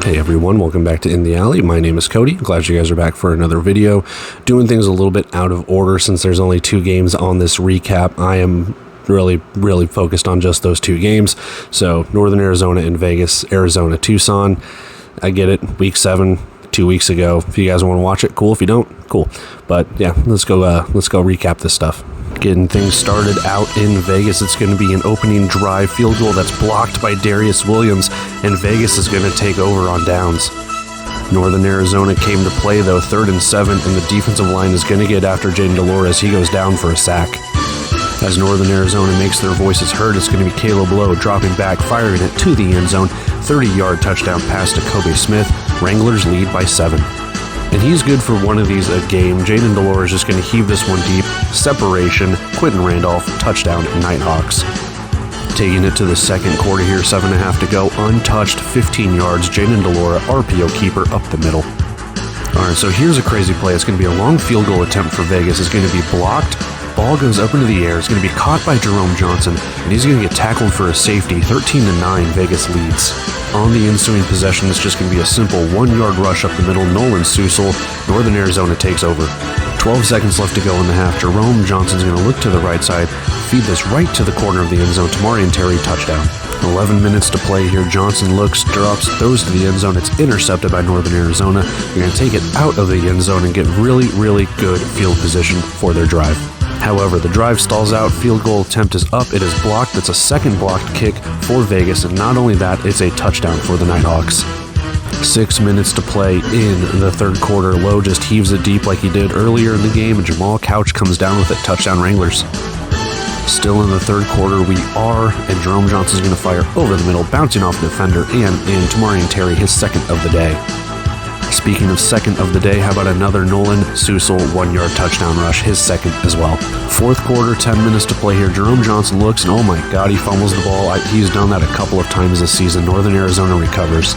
Hey everyone, welcome back to In the Alley. My name is Cody. Glad you guys are back for another video. Doing things a little bit out of order since there's only 2 games on this recap. I am really focused on just those 2 games. So Northern Arizona and Vegas, Arizona, Tucson. I get it, week 7, 2 weeks ago. If you guys want to watch it, cool. If you don't, cool. But yeah, let's go recap this stuff. Getting things started out in Vegas, it's going to be an opening drive field goal that's blocked by Darius Williams, and Vegas is going to take over on downs. Northern Arizona came to play though, 3rd and 7, and the defensive line is going to get after Jaden Delores. He goes down for a sack. As Northern Arizona makes their voices heard, it's going to be Caleb Lowe dropping back, firing it to the end zone. 30-yard touchdown pass to Kobe Smith. Wranglers lead by 7. And he's good for one of these a game. Jaden Delores is just going to heave this one deep. Separation, Quentin Randolph, touchdown, Nighthawks. Taking it to the second quarter here, 7.5 to go, untouched, 15 yards. Jaden Delores, RPO keeper, up the middle. All right, so here's a crazy play. It's going to be a long field goal attempt for Vegas. It's going to be blocked. Ball goes up into the air. It's going to be caught by Jerome Johnson, and he's going to get tackled for a safety. 13-9, Vegas leads. On the ensuing possession, it's just going to be a simple 1-yard rush up the middle. Nolan Susel, Northern Arizona takes over. 12 seconds left to go in the half. Jerome Johnson's going to look to the right side, feed this right to the corner of the end zone. Tamarian Terry, touchdown. 11 minutes to play here. Johnson looks, drops, throws to the end zone. It's intercepted by Northern Arizona. They're going to take it out of the end zone and get really good field position for their drive. However, the drive stalls out, field goal attempt is up, it is blocked. It's a second blocked kick for Vegas, and not only that, it's a touchdown for the Nighthawks. 6 minutes to play in the third quarter. Lowe just heaves it deep like he did earlier in the game, and Jamal Couch comes down with it, touchdown Wranglers. Still in the third quarter, and Jerome Johnson's going to fire over the middle, bouncing off the defender, and in Tamarian Terry, his second of the day. Speaking of second of the day, how about another Nolan Susel 1-yard touchdown rush, his second as well. Fourth quarter, 10 minutes to play here. Jerome Johnson looks, and oh my God, he fumbles the ball. He's done that a couple of times this season. Northern Arizona recovers.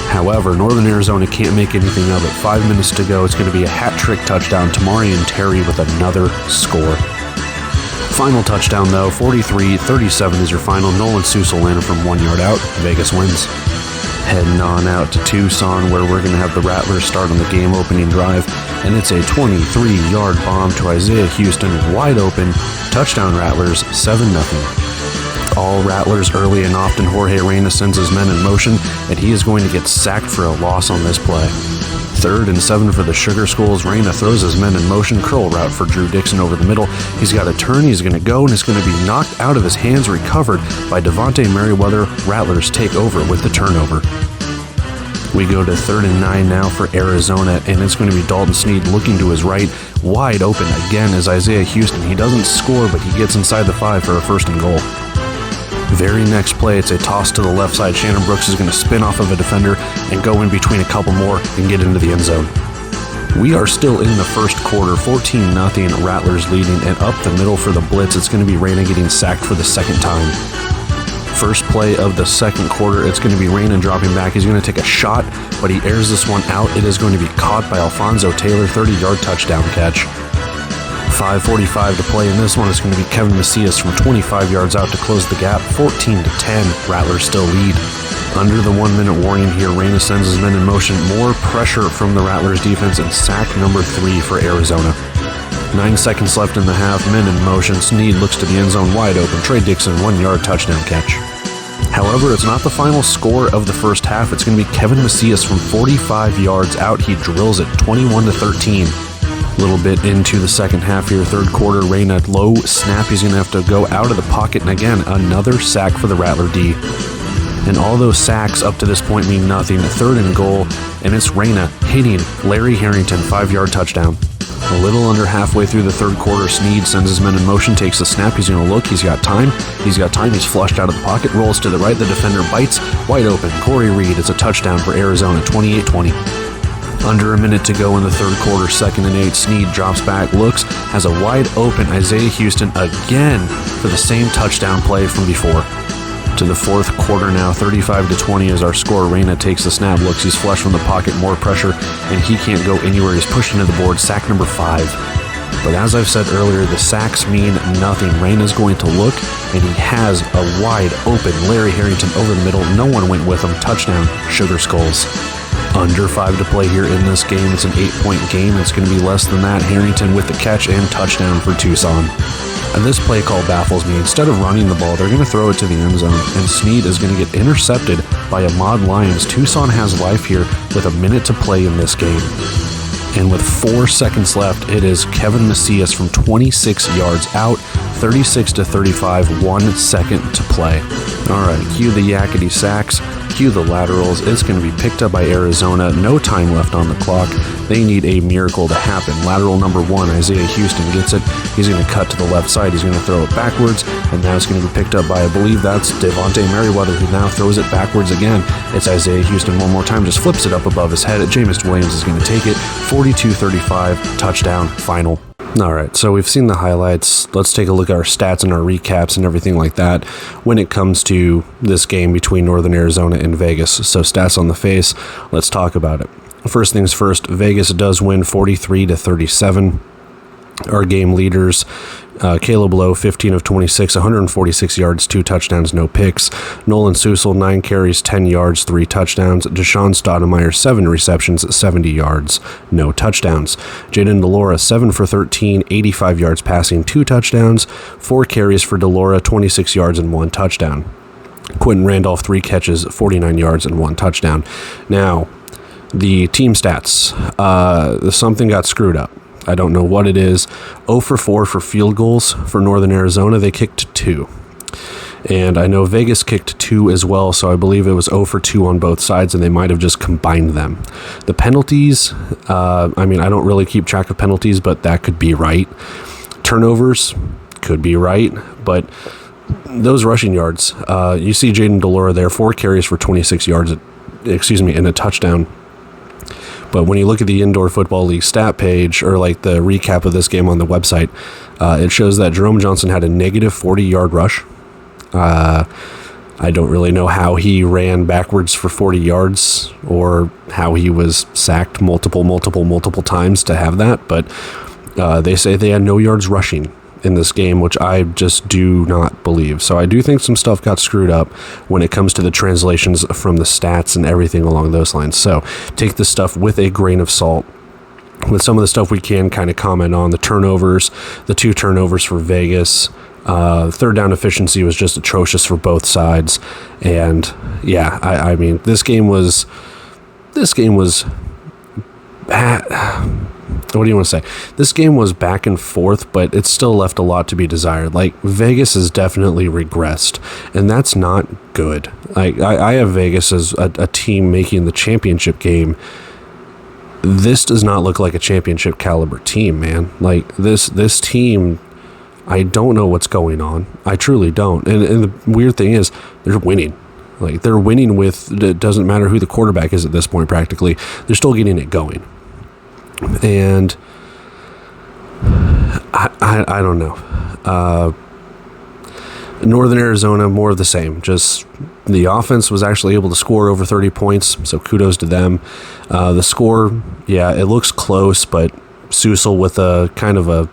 However, Northern Arizona can't make anything of it. 5 minutes to go. It's going to be a hat-trick touchdown. Tamarian Terry with another score. Final touchdown, though, 43-37 is your final. Nolan Susel landed from 1 yard out. Vegas wins. Heading on out to Tucson, where we're going to have the Rattlers start on the game opening drive, and it's a 23-yard bomb to Isaiah Houston, wide open, touchdown Rattlers, 7-0. All Rattlers early and often. Jorge Reyna sends his men in motion, and he is going to get sacked for a loss on this play. 3rd and 7 for the Sugar Skulls. Reyna throws his men in motion, curl route for Drew Dixon over the middle. He's got a turn, he's going to go, and it's going to be knocked out of his hands, recovered by Devontae Merriweather. Rattlers take over with the turnover. We go to 3rd and 9 now for Arizona, and it's going to be Dalton Sneed looking to his right, wide open again as Isaiah Houston. He doesn't score, but he gets inside the 5 for a 1st and goal. Very next play, it's a toss to the left side. Shannon Brooks is going to spin off of a defender and go in between a couple more and get into the end zone. We are still in the first quarter, 14-0, Rattlers leading, and up the middle for the blitz, it's going to be Reyna getting sacked for the second time. First play of the second quarter, it's going to be Reyna dropping back. He's going to take a shot, but he airs this one out. It is going to be caught by Alfonso Taylor, 30-yard touchdown catch. 5:45 to play in this one. It's going to be Kevin Macias from 25 yards out to close the gap. 14-10, Rattlers still lead. Under the 1-minute warning here, Reyna sends his men in motion. More pressure from the Rattlers defense, and sack number 3 for Arizona. 9 seconds left in the half, men in motion. Sneed looks to the end zone, wide open. Trey Dixon, 1-yard touchdown catch. However, it's not the final score of the first half. It's going to be Kevin Macias from 45 yards out. He drills it, 21-13. A little bit into the second half here, third quarter. Reyna low snap. He's going to have to go out of the pocket, and again, another sack for the Rattler D. And all those sacks up to this point mean nothing. 3rd and goal, and it's Reyna hitting Larry Harrington, 5-yard touchdown. A little under halfway through the third quarter, Sneed sends his men in motion, takes the snap. He's going to look. He's got time. He's flushed out of the pocket, rolls to the right. The defender bites, wide open. Corey Reed. It's a touchdown for Arizona, 28-20. Under a minute to go in the third quarter, 2nd and 8. Sneed drops back, looks, has a wide open Isaiah Houston again for the same touchdown play from before. To the fourth quarter now, 35-20 is our score. Reyna takes the snap, looks, he's flushed from the pocket, more pressure, and he can't go anywhere. He's pushed into the board, sack number 5. But as I've said earlier, the sacks mean nothing. Reyna's going to look, and he has a wide open Larry Harrington over the middle. No one went with him. Touchdown, Sugar Skulls. Under 5 to play here in this game. It's an 8-point game. It's going to be less than that. Harrington with the catch and touchdown for Tucson. And this play call baffles me. Instead of running the ball, they're going to throw it to the end zone, and Snead is going to get intercepted by Ahmad Lyons. Tucson has life here with a minute to play in this game. And with 4 seconds left, it is Kevin Macias from 26 yards out, 36-35, 1 second to play. All right, cue the yakety sacks, cue the laterals. It's going to be picked up by Arizona. No time left on the clock. They need a miracle to happen. Lateral number 1, Isaiah Houston gets it. He's going to cut to the left side. He's going to throw it backwards, and now it's going to be picked up by, I believe that's Devontae Merriweather, who now throws it backwards again. It's Isaiah Houston one more time, just flips it up above his head. Jameis Williams is going to take it. 42-35, touchdown, final. All right, so we've seen the highlights. Let's take a look at our stats and our recaps and everything like that when it comes to this game between Northern Arizona and Vegas. So stats on the face, let's talk about it. First things first, Vegas does win 43-37. Our game leaders, Caleb Lowe, 15 of 26, 146 yards, 2 touchdowns, no picks. Nolan Susel, 9 carries, 10 yards, 3 touchdowns. Deshaun Stoudemire, 7 receptions, 70 yards, no touchdowns. Jayden de Laura, 7 for 13, 85 yards passing, 2 touchdowns. 4 carries for de Laura, 26 yards and 1 touchdown. Quentin Randolph, 3 catches, 49 yards and 1 touchdown. Now, the team stats, something got screwed up. I don't know what it is. 0 for 4 for field goals for Northern Arizona. They kicked 2. And I know Vegas kicked 2 as well, so I believe it was 0 for 2 on both sides, and they might have just combined them. The penalties, I don't really keep track of penalties, but that could be right. Turnovers could be right, but those rushing yards, you see Jayden de Laura there, 4 carries for 26 yards, and a touchdown. But when you look at the Indoor Football League stat page, or like the recap of this game on the website, it shows that Jerome Johnson had a negative 40-yard rush. I don't really know how he ran backwards for 40 yards or how he was sacked multiple times to have that. But they say they had no yards rushing in this game, which I just do not believe. So I do think some stuff got screwed up when it comes to the translations from the stats and everything along those lines. So take this stuff with a grain of salt. With some of the stuff we can kind of comment on, the turnovers, the 2 turnovers for Vegas, third down efficiency was just atrocious for both sides. And yeah, I mean, this game was what do you want to say? This game was back and forth, but it still left a lot to be desired. Like, Vegas has definitely regressed, and that's not good. I have Vegas as a team making the championship game. This does not look like a championship caliber team, man. Like, this team, I don't know what's going on. I truly don't. And the weird thing is, they're winning. Like, they're winning with, it doesn't matter who the quarterback is at this point, practically. They're still getting it going. And I don't know. Northern Arizona, more of the same. Just the offense was actually able to score over 30 points, so kudos to them. The score, yeah, it looks close, but Susel with a kind of a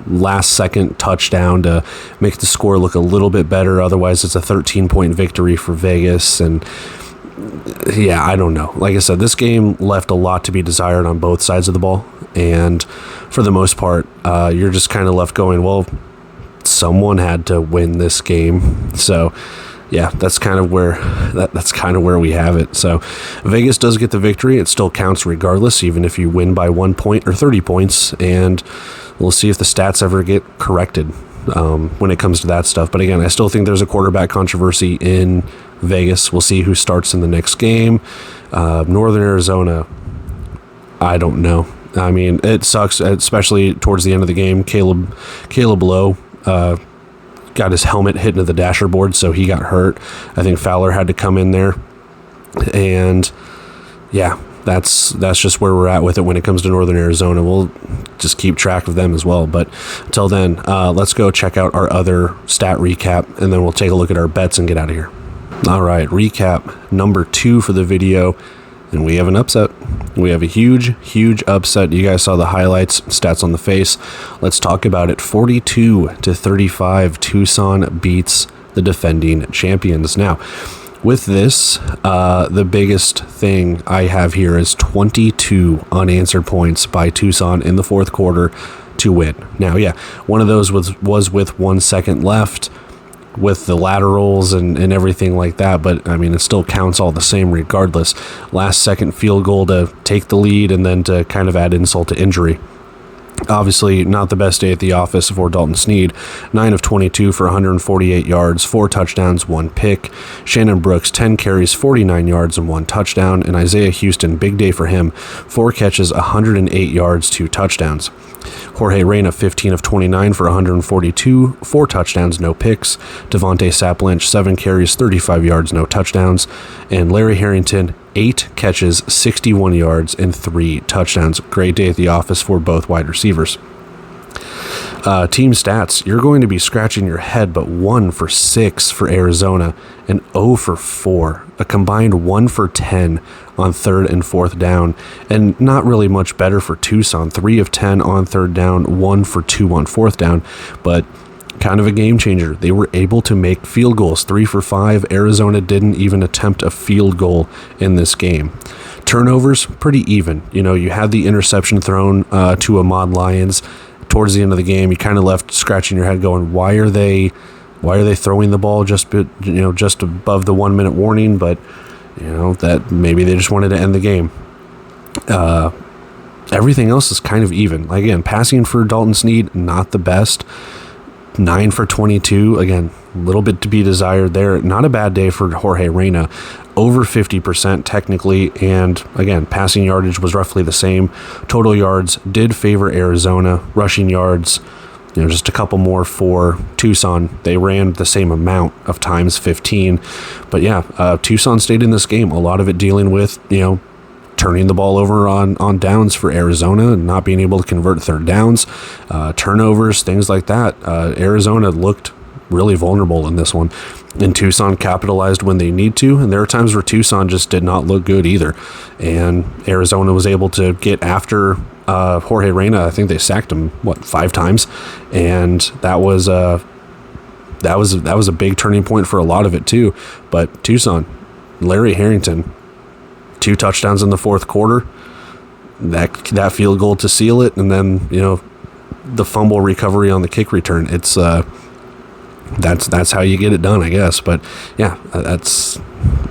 last-second touchdown to make the score look a little bit better. Otherwise, it's a 13-point victory for Vegas, and yeah, I don't know. Like I said, this game left a lot to be desired on both sides of the ball, and for the most part, you're just kind of left going, well, someone had to win this game. So yeah, that's kind of where we have it. So Vegas does get the victory. It still counts regardless, even if you win by 1 point or 30 points, and we'll see if the stats ever get corrected when it comes to that stuff. But again, I still think there's a quarterback controversy in Vegas. We'll see who starts in the next game. Northern Arizona, I don't know. I mean, it sucks, especially towards the end of the game. Caleb Lowe got his helmet hit into the dasher board, so he got hurt. I think Fowler had to come in there. And yeah, that's just where we're at with it when it comes to Northern Arizona. We'll just keep track of them as well. But until then, let's go check out our other stat recap, and then we'll take a look at our bets and get out of here. All right, recap number 2 for the video. And we have an upset. We have a huge upset. You guys saw the highlights, stats on the face. Let's talk about it. 42-35, Tucson beats the defending champions. Now, with this, the biggest thing I have here is 22 unanswered points by Tucson in the fourth quarter to win. Now, yeah, one of those was with 1 second left, with the laterals and everything like that, but I mean, it still counts all the same regardless. Last second field goal to take the lead and then to kind of add insult to injury. Obviously, not the best day at the office for Dalton Sneed. 9 of 22 for 148 yards, 4 touchdowns, 1 pick. Shannon Brooks, 10 carries, 49 yards, and 1 touchdown. And Isaiah Houston, big day for him, 4 catches, 108 yards, 2 touchdowns. Jorge Reyna, 15 of 29 for 142, 4 touchdowns, no picks. Devontae Sapp Lynch, 7 carries, 35 yards, no touchdowns. And Larry Harrington, 8 catches, 61 yards, and 3 touchdowns. Great day at the office for both wide receivers. Team stats, you're going to be scratching your head, but 1 for 6 for Arizona and 0 for 4, a combined 1 for 10 on third and fourth down, and not really much better for Tucson. 3 of 10 on third down, 1 for 2 on fourth down, but kind of a game changer. They were able to make field goals, 3 for 5. Arizona didn't even attempt a field goal in this game. Turnovers, pretty even. You know, you had the interception thrown to Ahmad Lyons towards the end of the game. You kind of left scratching your head going, why are they throwing the ball just above the 1 minute warning? But that maybe they just wanted to end the game. Everything else is kind of even. Again, passing for Dalton Sneed, not the best. 9 for 22. Again, a little bit to be desired there. Not a bad day for Jorge Reyna. Over 50% technically, and again, passing yardage was roughly the same. Total yards did favor Arizona. Rushing yards, just a couple more for Tucson. They ran the same amount of times, 15. But yeah, Tucson stayed in this game. A lot of it dealing with, turning the ball over on downs for Arizona and not being able to convert third downs, turnovers, things like that. Arizona looked really vulnerable in this one, and Tucson capitalized when they need to, and there are times where Tucson just did not look good either, and Arizona was able to get after Jorge Reyna. I think they sacked him 5 times, and that was a big turning point for a lot of it too. But Tucson, Larry Harrington, 2 touchdowns in the fourth quarter, that field goal to seal it, and then the fumble recovery on the kick return. It's that's how you get it done, I guess. But yeah, that's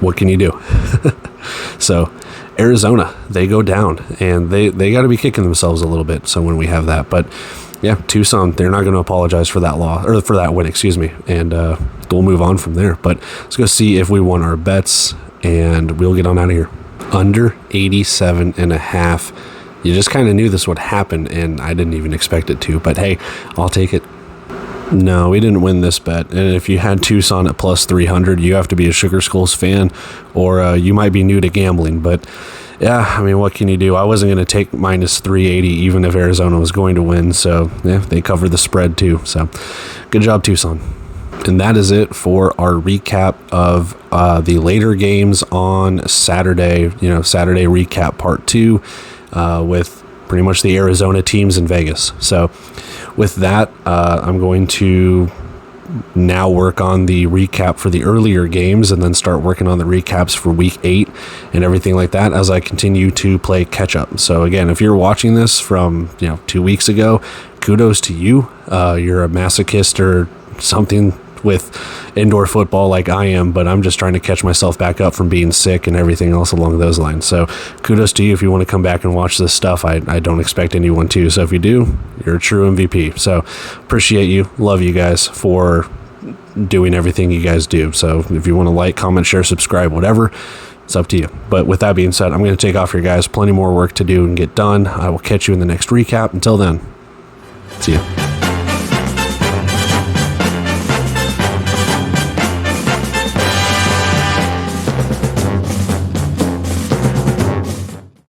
what can you do. So Arizona, they go down, and they got to be kicking themselves a little bit. So when we have that, but yeah, Tucson, they're not going to apologize for that for that win, excuse me, and we'll move on from there. But let's go see if we won our bets, and we'll get on out of here. Under 87.5. You just kind of knew this would happen, and I didn't even expect it to, but hey, I'll take it. No, we didn't win this bet, and if you had Tucson at plus 300, you have to be a Sugar Skulls fan, or you might be new to gambling. But yeah, I mean, what can you do? I wasn't going to take minus 380 even if Arizona was going to win, so yeah, they covered the spread too. So good job, Tucson. And that is it for our recap of the later games on Saturday. Saturday recap part 2 with pretty much the Arizona teams in Vegas. So with that, I'm going to now work on the recap for the earlier games and then start working on the recaps for week 8 and everything like that as I continue to play catch up. So again, if you're watching this from 2 weeks ago, kudos to you. You're a masochist or something with indoor football like I am, but I'm just trying to catch myself back up from being sick and everything else along those lines. So kudos to you if you want to come back and watch this stuff. I don't expect anyone to, so if you do, you're a true MVP. So appreciate you, love you guys for doing everything you guys do. So if you want to like, comment, share, subscribe, whatever, it's up to you. But with that being said, I'm going to take off here, guys. Plenty more work to do and get done. I will catch you in the next recap. Until then, see ya.